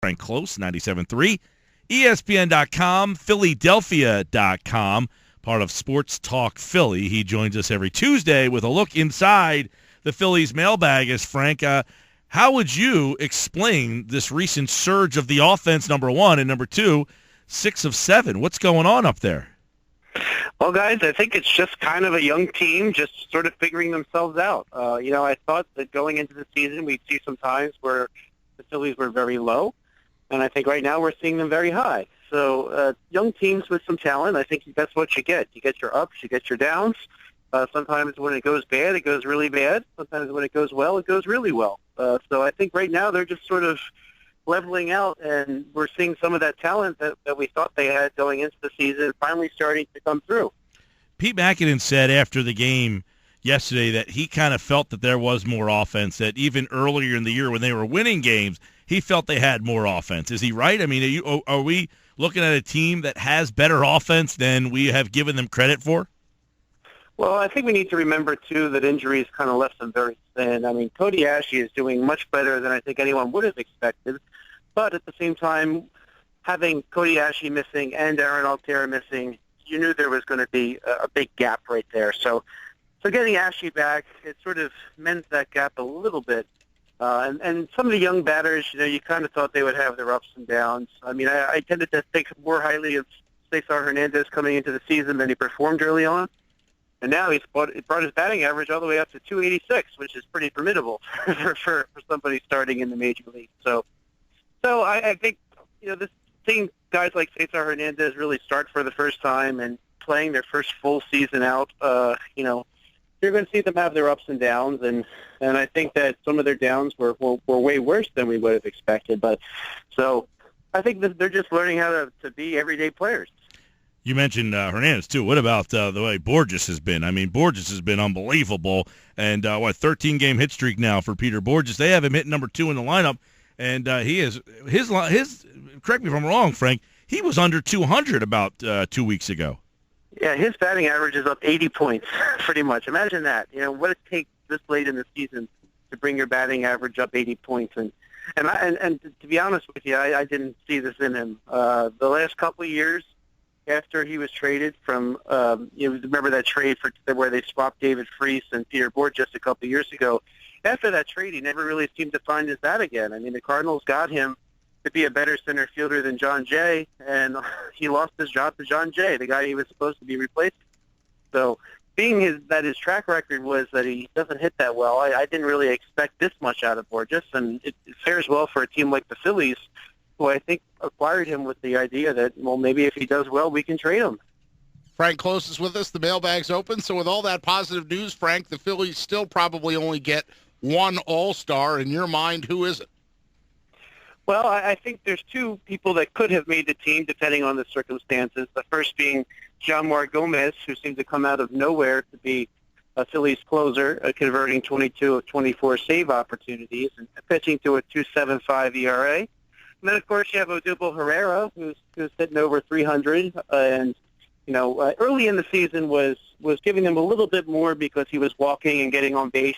Frank Klose, 97.3, ESPN.com, Philadelphia.com, part of Sports Talk Philly. He joins us every Tuesday with a look inside the Phillies mailbag. As Frank, how would you explain this recent surge of the offense, number one, and number two, 6 of 7? What's going on up there? Well, guys, I think it's just kind of a young team just sort of figuring themselves out. I thought that going into the season we'd see some times where the Phillies were very low, and I think right now we're seeing them very high. So young teams with some talent, I think that's what you get. You get your ups, you get your downs. Sometimes when it goes bad, it goes really bad. Sometimes when it goes well, it goes really well. So I think right now they're just sort of leveling out, and we're seeing some of that talent that we thought they had going into the season finally starting to come through. Pete Mackinnon said after the game yesterday that he kind of felt that there was more offense, that even earlier in the year when they were winning games, he felt they had more offense. Is he right? I mean, are we looking at a team that has better offense than we have given them credit for? Well, I think we need to remember, too, that injuries kind of left them very thin. I mean, Cody Ashley is doing much better than I think anyone would have expected. But at the same time, having Cody Ashley missing and Aaron Altherr missing, you knew there was going to be a big gap right there. So getting Ashley back, it sort of mends that gap a little bit. And some of the young batters, you kind of thought they would have their ups and downs. I mean, I tended to think more highly of Cesar Hernandez coming into the season than he performed early on. And now he's brought his batting average all the way up to 286, which is pretty formidable for somebody starting in the major league. So I think, this seeing guys like Cesar Hernandez really start for the first time and playing their first full season out, you're going to see them have their ups and downs. And I think that some of their downs were way worse than we would have expected. But so I think that they're just learning how to be everyday players. You mentioned Hernandez, too. What about the way Bourjos has been? I mean, Bourjos has been unbelievable. And, 13-game hit streak now for Peter Bourjos. They have him hitting number 2 in the lineup. And he is his. Correct me if I'm wrong, Frank, he was under 200 about 2 weeks ago. Yeah, his batting average is up 80 points, pretty much. Imagine that. What it takes this late in the season to bring your batting average up 80 points. And to be honest with you, I didn't see this in him. The last couple of years, after he was traded from, remember that trade where they swapped David Freese and Peter Bourjos a couple of years ago. After that trade, he never really seemed to find his bat again. I mean, the Cardinals got him to be a better center fielder than John Jay, and he lost his job to John Jay, the guy he was supposed to be replacing. So being that his track record was that he doesn't hit that well, I didn't really expect this much out of Bourjos, and it fares well for a team like the Phillies, who I think acquired him with the idea that, well, maybe if he does well, we can trade him. Frank Klose is with us. The mailbag's open. So with all that positive news, Frank, the Phillies still probably only get one All-Star. In your mind, who is it? Well, I think there's 2 people that could have made the team depending on the circumstances. The first being Jeanmar Gomez, who seemed to come out of nowhere to be a Phillies closer, converting 22 of 24 save opportunities and pitching to a 2.75 ERA. And then, of course, you have Odubel Herrera, who's hitting over 300, and early in the season was giving them a little bit more because he was walking and getting on base.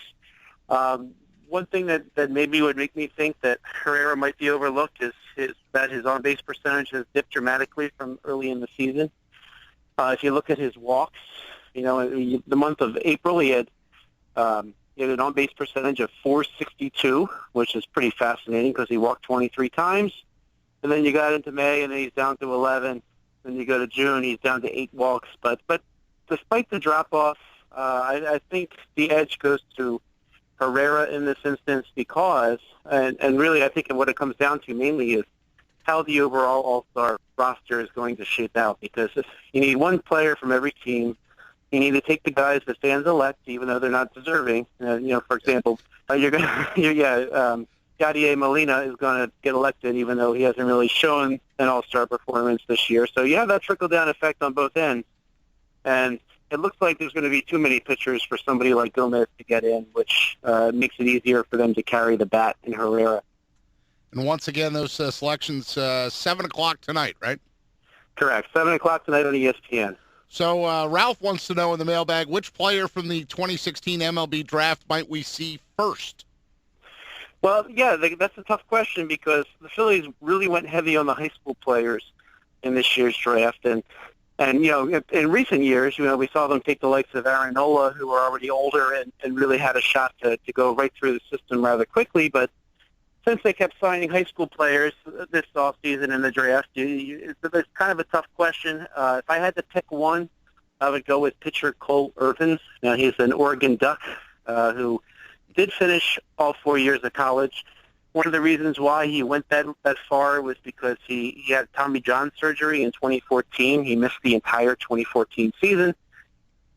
One thing that maybe would make me think that Herrera might be overlooked is that his on-base percentage has dipped dramatically from early in the season. If you look at his walks, the month of April he had an on-base percentage of .462, which is pretty fascinating because he walked 23 times. And then you got into May, and then he's down to 11. Then you go to June, he's down to 8 walks. But despite the drop-off, I think the edge goes to Herrera in this instance because, and really I think what it comes down to mainly is how the overall All-Star roster is going to shape out, because if you need one player from every team. You need to take the guys that fans elect, even though they're not deserving. For example, Yadier Molina is going to get elected, even though he hasn't really shown an All-Star performance this year. So you have that trickle-down effect on both ends. And it looks like there's going to be too many pitchers for somebody like Gomez to get in, which makes it easier for them to carry the bat in Herrera. And once again, those selections, 7 o'clock tonight, right? Correct. 7 o'clock tonight on ESPN. So Ralph wants to know in the mailbag, which player from the 2016 MLB draft might we see first? Well, yeah, that's a tough question because the Phillies really went heavy on the high school players in this year's draft, and in recent years, we saw them take the likes of Aaron Nola, who were already older and really had a shot to go right through the system rather quickly. But since they kept signing high school players this offseason in the draft, it's kind of a tough question. If I had to pick one, I would go with pitcher Cole Irvin. Now, he's an Oregon Duck who did finish all 4 years of college. One of the reasons why he went that far was because he had Tommy John surgery in 2014. He missed the entire 2014 season.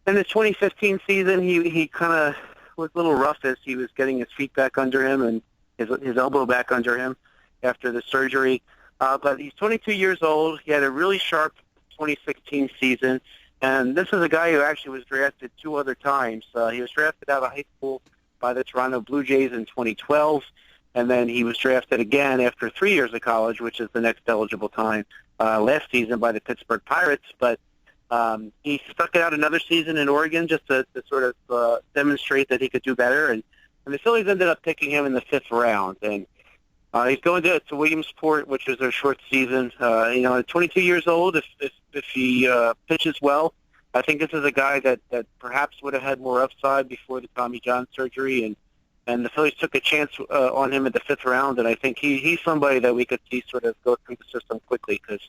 In the 2015 season, he kind of was a little rough as he was getting his feet back under him and his elbow back under him after the surgery. But he's 22 years old. He had a really sharp 2016 season. And this is a guy who actually was drafted 2 other times. He was drafted out of high school by the Toronto Blue Jays in 2012. And then he was drafted again after 3 years of college, which is the next eligible time, last season by the Pittsburgh Pirates. But he stuck it out another season in Oregon just to sort of demonstrate that he could do better. And the Phillies ended up picking him in the 5th round. And he's going to Williamsport, which is their short season. At 22 years old, if he pitches well, I think this is a guy that perhaps would have had more upside before the Tommy John surgery. And the Phillies took a chance on him in the 5th round, and I think he's somebody that we could see sort of go through the system quickly because,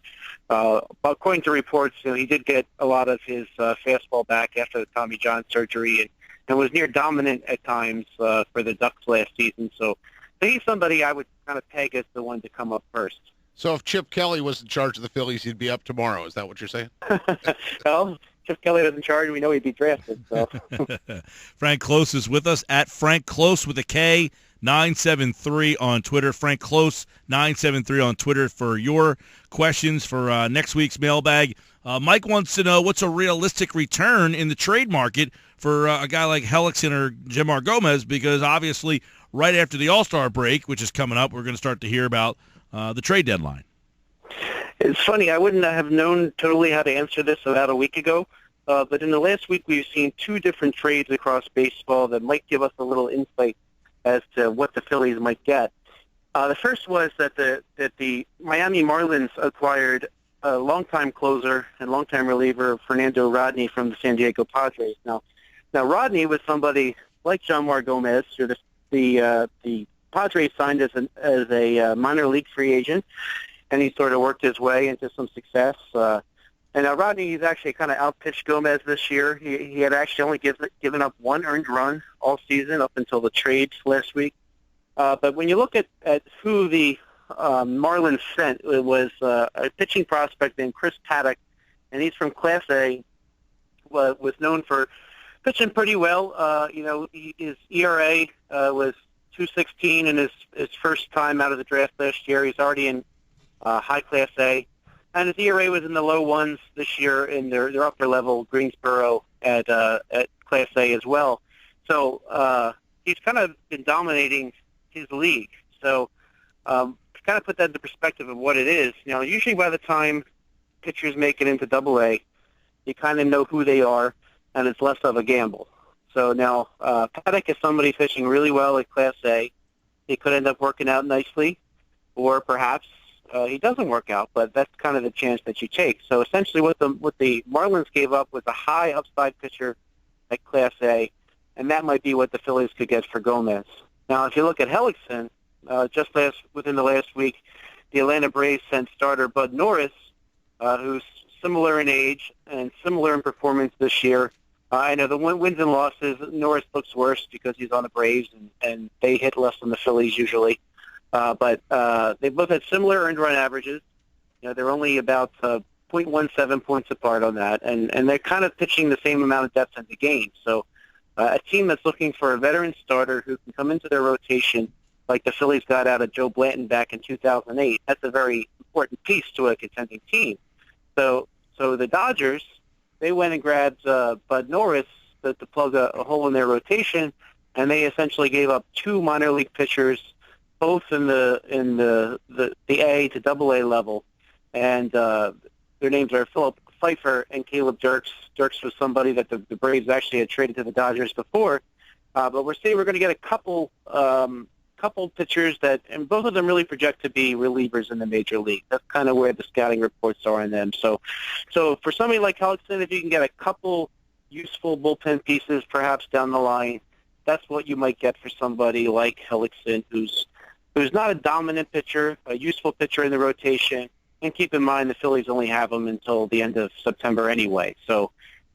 according to reports, he did get a lot of his fastball back after the Tommy John surgery and was near dominant at times for the Ducks last season. So he's somebody I would kind of peg as the one to come up first. So if Chip Kelly was in charge of the Phillies, he'd be up tomorrow. Is that what you're saying? Well, Chip Kelly was in charge, we know he'd be drafted. So. Frank Klose is with us at Frank Klose with a K, 973 on Twitter. Frank Klose, 973 on Twitter for your questions for next week's mailbag. Mike wants to know what's a realistic return in the trade market for a guy like Hellickson or Jamar Gomez, because obviously right after the All-Star break, which is coming up, we're going to start to hear about the trade deadline. It's funny, I wouldn't have known totally how to answer this about a week ago, but in the last week we've seen 2 different trades across baseball that might give us a little insight as to what the Phillies might get. The first was that the Miami Marlins acquired a longtime closer and longtime reliever Fernando Rodney from the San Diego Padres. Now Rodney was somebody like Jamar Gomez, who the Padres signed as a minor league free agent, and he sort of worked his way into some success. And Rodney, he's actually kind of outpitched Gomez this year. He had actually only given up 1 earned run all season up until the trades last week. But when you look at who the Marlins sent, it was a pitching prospect named Chris Paddock, and he's from Class A, was known for pitching pretty well. His ERA was 2.16 in his first time out of the draft last year. He's already in high Class A. And his ERA was in the low ones this year in their upper level, Greensboro at Class A as well. So he's kind of been dominating his league. So to kind of put that into perspective of what it is, usually by the time pitchers make it into Double A, you kind of know who they are, and it's less of a gamble. So now Paddock is somebody pitching really well at Class A. He could end up working out nicely, or perhaps he doesn't work out, but that's kind of the chance that you take. So essentially what the Marlins gave up was a high upside pitcher at Class A, and that might be what the Phillies could get for Gomez. Now, if you look at Hellickson, within the last week, the Atlanta Braves sent starter Bud Norris, who's similar in age and similar in performance this year. I know the wins and losses, Norris looks worse because he's on the Braves, and they hit less than the Phillies usually. But they both had similar earned run averages. They're only about 0.17 points apart on that, and they're kind of pitching the same amount of depth in the game. So a team that's looking for a veteran starter who can come into their rotation like the Phillies got out of Joe Blanton back in 2008, that's a very important piece to a contending team. So the Dodgers, they went and grabbed Bud Norris to plug a hole in their rotation, and they essentially gave up 2 minor league pitchers, both in the A to Double A level, and their names are Philip Pfeiffer and Caleb Dirks. Dirks was somebody that the Braves actually had traded to the Dodgers before, but we're saying we're going to get a couple couple pitchers and both of them really project to be relievers in the major league. That's kind of where the scouting reports are on them. So for somebody like Hellickson, if you can get a couple useful bullpen pieces perhaps down the line, that's what you might get for somebody like Hellickson, who's not a dominant pitcher, a useful pitcher in the rotation. And keep in mind the Phillies only have him until the end of September anyway. So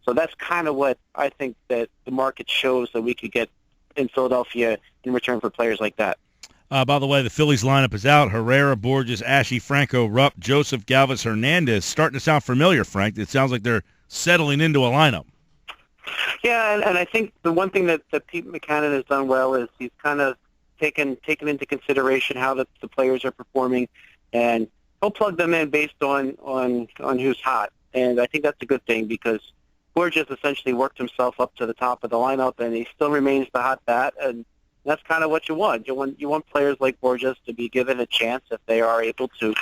that's kind of what I think that the market shows that we could get in Philadelphia in return for players like that. By the way, the Phillies lineup is out. Herrera, Bourjos, Ashe, Franco, Rupp, Joseph, Galvis, Hernandez. Starting to sound familiar, Frank. It sounds like they're settling into a lineup. Yeah, and I think the one thing that Pete Mackanin has done well is he's kind of taken into consideration how the players are performing, and he'll plug them in based on who's hot. And I think that's a good thing because Bourjos essentially worked himself up to the top of the lineup, and he still remains the hot bat, and that's kind of what you want. You want players like Bourjos to be given a chance if they are able to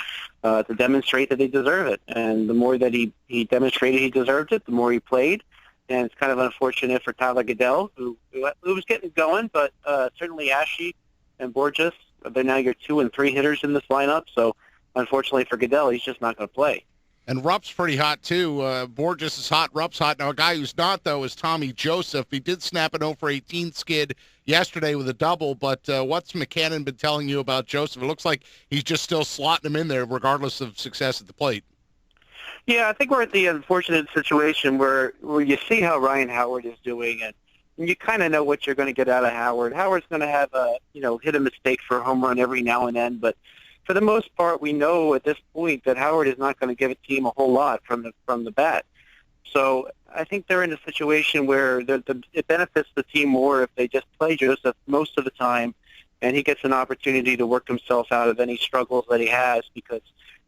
demonstrate that they deserve it. And the more that he demonstrated he deserved it, the more he played. And it's kind of unfortunate for Tyler Goeddel, who was getting going, but certainly Ashe and Bourjos, they're now your 2 and 3 hitters in this lineup. So unfortunately for Goeddel, he's just not going to play. And Rupp's pretty hot, too. Bourjos is hot, Rupp's hot. Now, a guy who's not, though, is Tommy Joseph. He did snap an 0-for-18 skid yesterday with a double, but what's McCannon been telling you about Joseph? It looks like he's just still slotting him in there regardless of success at the plate. Yeah, I think we're at the unfortunate situation where you see how Ryan Howard is doing, and you kind of know what you're going to get out of Howard. Howard's going to have hit a mistake for a home run every now and then, but for the most part, we know at this point that Howard is not going to give a team a whole lot from the bat. So I think they're in a situation where it benefits the team more if they just play Joseph most of the time, and he gets an opportunity to work himself out of any struggles that he has, because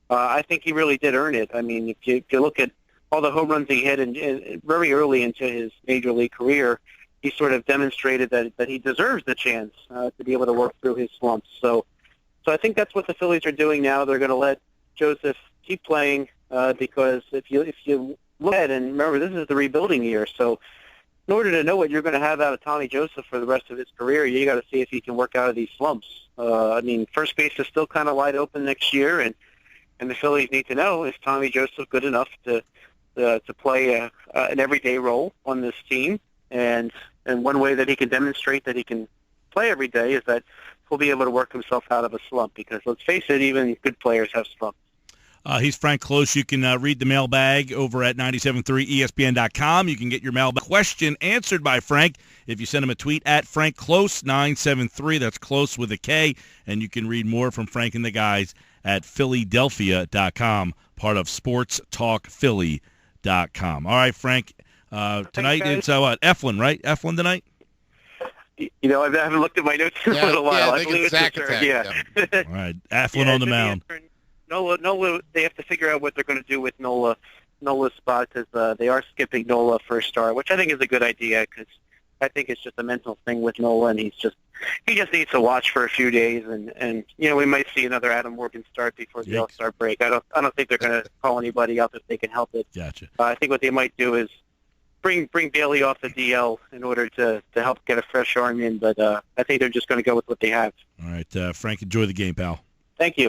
I think he really did earn it. I mean, if you look at all the home runs he hit and very early into his major league career, he sort of demonstrated that he deserves the chance to be able to work through his slumps. So I think that's what the Phillies are doing now. They're going to let Joseph keep playing because if you look at, and remember, this is the rebuilding year. So in order to know what you're going to have out of Tommy Joseph for the rest of his career, you got to see if he can work out of these slumps. I mean, first base is still kind of wide open next year, and the Phillies need to know, is Tommy Joseph good enough to play an everyday role on this team? And one way that he can demonstrate that he can play every day is that he'll be able to work himself out of a slump, because let's face it, even good players have slumps. He's Frank Klose. You can read the mailbag over at 97.3 ESPN.com. You can get your mailbag question answered by Frank if you send him a tweet at Frank Klose 973. That's Klose with a K. And you can read more from Frank and the guys at Philadelphia.com, part of SportsTalkPhilly.com. All right, Frank. Tonight it's Eflin, right? Eflin tonight? I haven't looked at my notes in a little while. I think it's Zach Attack. Yeah. All right, Eflin on the mound. Nola, they have to figure out what they're going to do with Nola's spot, because they are skipping Nola for a start, which I think is a good idea, because I think it's just a mental thing with Nola, and he just needs to watch for a few days, and we might see another Adam Morgan start before the AllStar break. I don't think they're going to call anybody up if they can help it. Gotcha. I think what they might do is bring Bailey off the DL in order to help get a fresh arm in, but I think they're just going to go with what they have. All right, Frank, enjoy the game, pal. Thank you.